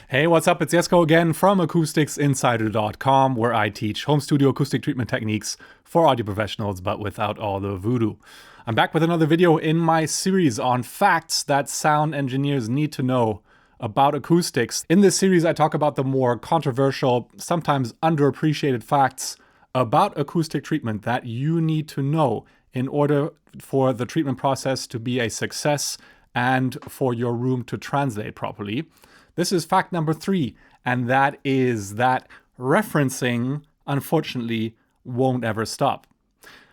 Hey, what's up? It's Jesko again from AcousticsInsider.com, where I teach home studio acoustic treatment techniques for audio professionals, but without all the voodoo. I'm back with another video in my series on facts that sound engineers need to know about acoustics. In this series, I talk about the more controversial, sometimes underappreciated facts about acoustic treatment that you need to know in order for the treatment process to be a success and for your room to translate properly. This is fact number 3, and that is that referencing, unfortunately, won't ever stop.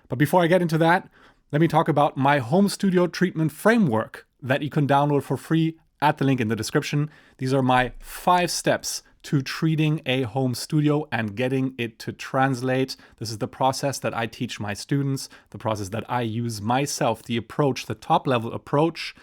But before I get into that, let me talk about my home studio treatment framework that you can download for free at the link in the description. These are my 5 steps to treating a home studio and getting it to translate. This is the process that I teach my students, the process that I use myself, the approach, the top-level approach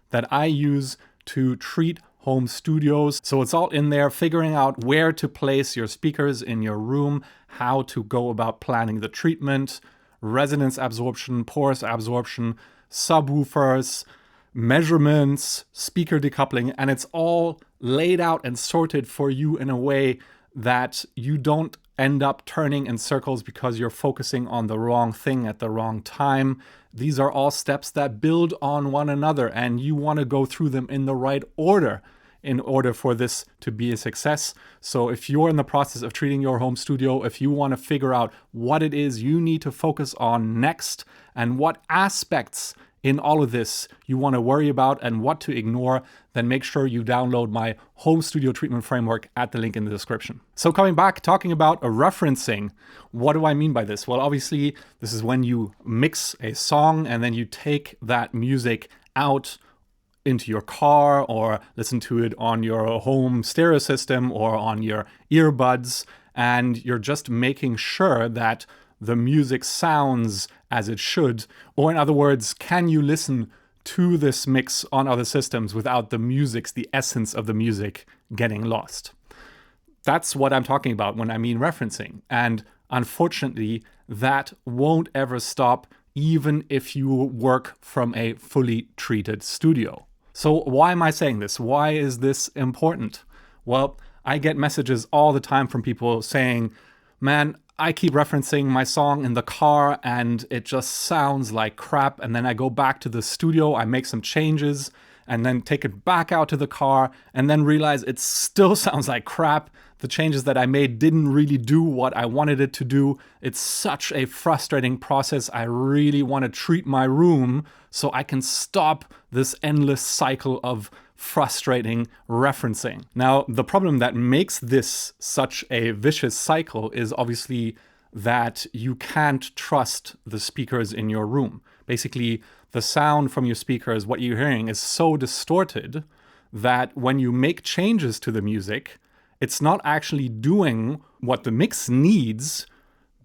that I use to treat home studios. So it's all in there, figuring out where to place your speakers in your room, how to go about planning the treatment, resonance absorption, porous absorption, subwoofers, measurements, speaker decoupling, and it's all laid out and sorted for you in a way that you don't end up turning in circles because you're focusing on the wrong thing at the wrong time. These are all steps that build on one another, and you want to go through them in the right order in order for this to be a success. So if you're in the process of treating your home studio, if you want to figure out what it is you need to focus on next and what aspects in all of this you want to worry about and what to ignore, then make sure you download my home studio treatment framework at the link in the description. So coming back, talking about a referencing, what do I mean by this? Well, obviously, this is when you mix a song and then you take that music out into your car or listen to it on your home stereo system or on your earbuds, and you're just making sure that the music sounds as it should. Or in other words, can you listen to this mix on other systems without the essence of the music getting lost? That's what I'm talking about when I mean referencing. And unfortunately, that won't ever stop even if you work from a fully treated studio. So why am I saying this? Why is this important? Well, I get messages all the time from people saying, man, I keep referencing my song in the car and it just sounds like crap. And then I go back to the studio, I make some changes and then take it back out to the car and then realize it still sounds like crap. The changes that I made didn't really do what I wanted it to do. It's such a frustrating process. I really want to treat my room so I can stop this endless cycle of frustrating referencing. Now, the problem that makes this such a vicious cycle is obviously that you can't trust the speakers in your room. Basically, the sound from your speakers, what you're hearing, is so distorted that when you make changes to the music, it's not actually doing what the mix needs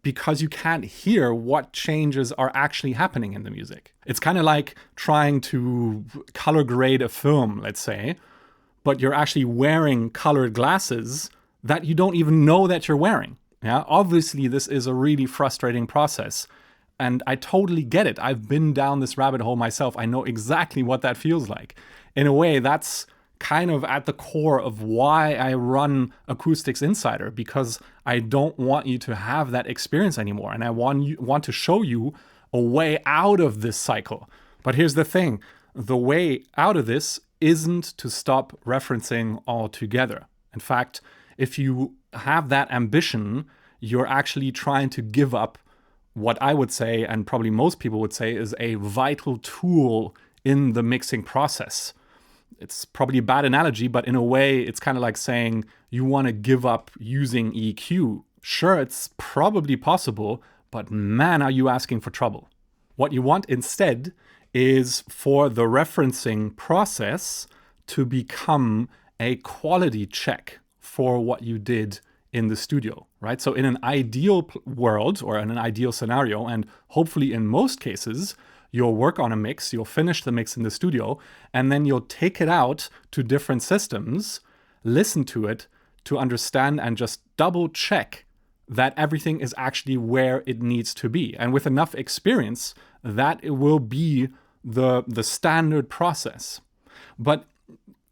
because you can't hear what changes are actually happening in the music. It's kind of like trying to color grade a film, let's say, but you're actually wearing colored glasses that you don't even know that you're wearing. Yeah, obviously this is a really frustrating process, and I totally get it. I've been down this rabbit hole myself. I know exactly what that feels like. In a way, that's kind of at the core of why I run Acoustics Insider, because I don't want you to have that experience anymore. And I want to show you a way out of this cycle. But here's the thing. The way out of this isn't to stop referencing altogether. In fact, if you have that ambition, you're actually trying to give up what I would say, and probably most people would say, is a vital tool in the mixing process. It's probably a bad analogy, but in a way, it's kind of like saying you want to give up using EQ. Sure, it's probably possible, but man, are you asking for trouble. What you want instead is for the referencing process to become a quality check for what you did in the studio, right? So in an ideal world or in an ideal scenario, and hopefully in most cases, you'll work on a mix, you'll finish the mix in the studio, and then you'll take it out to different systems, listen to it to understand and just double check that everything is actually where it needs to be. And with enough experience, that it will be the standard process. But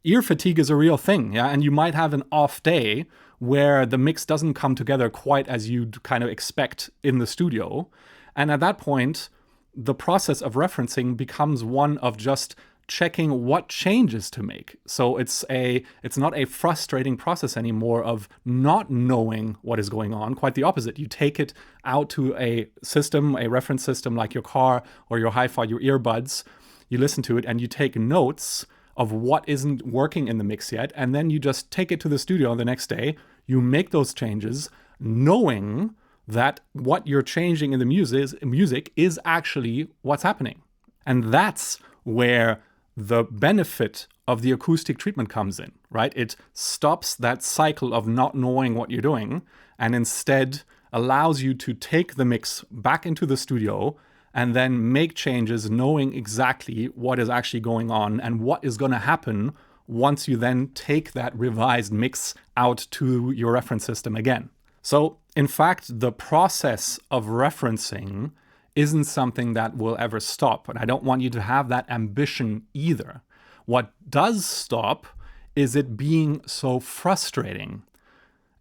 Ear fatigue is a real thing, yeah, and you might have an off day where the mix doesn't come together quite as you'd kind of expect in the studio. And at that point, the process of referencing becomes one of just checking what changes to make. So it's not a frustrating process anymore of not knowing what is going on. Quite the opposite. You take it out to a system, a reference system like your car or your hi-fi, your earbuds. You listen to it and you take notes of what isn't working in the mix yet, and then you just take it to the studio the next day. You make those changes knowing that what you're changing in the music is actually what's happening. And that's where the benefit of the acoustic treatment comes in, right? It stops that cycle of not knowing what you're doing and instead allows you to take the mix back into the studio and then make changes knowing exactly what is actually going on and what is going to happen once you then take that revised mix out to your reference system again. So, in fact, the process of referencing isn't something that will ever stop, and I don't want you to have that ambition either. What does stop is it being so frustrating.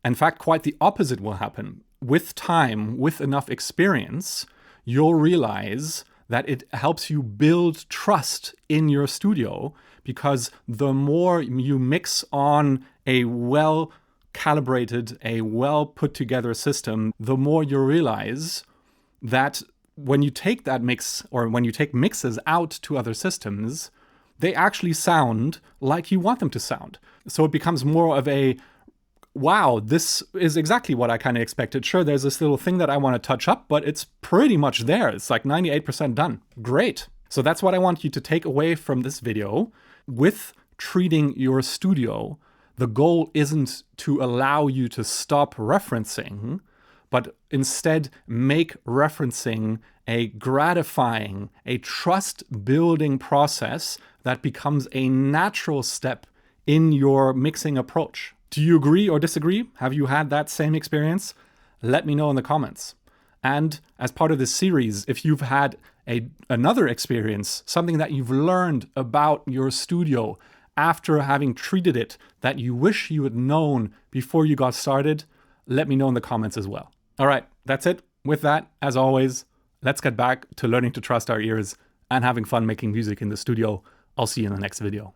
In fact, quite the opposite will happen. With time, with enough experience, you'll realize that it helps you build trust in your studio, because the more you mix on a well-calibrated, a well-put-together system, the more you realize that when you take that mix, or when you take mixes out to other systems, they actually sound like you want them to sound. So it becomes more of a, wow, this is exactly what I kind of expected. Sure, there's this little thing that I want to touch up, but it's pretty much there. It's like 98% done. Great. So that's what I want you to take away from this video. With treating your studio, the goal isn't to allow you to stop referencing, but instead make referencing a gratifying, a trust-building process that becomes a natural step in your mixing approach. Do you agree or disagree? Have you had that same experience? Let me know in the comments. And as part of this series, if you've had another experience, something that you've learned about your studio after having treated it that you wish you had known before you got started, let me know in the comments as well. All right, that's it. With that, as always, let's get back to learning to trust our ears and having fun making music in the studio. I'll see you in the next video.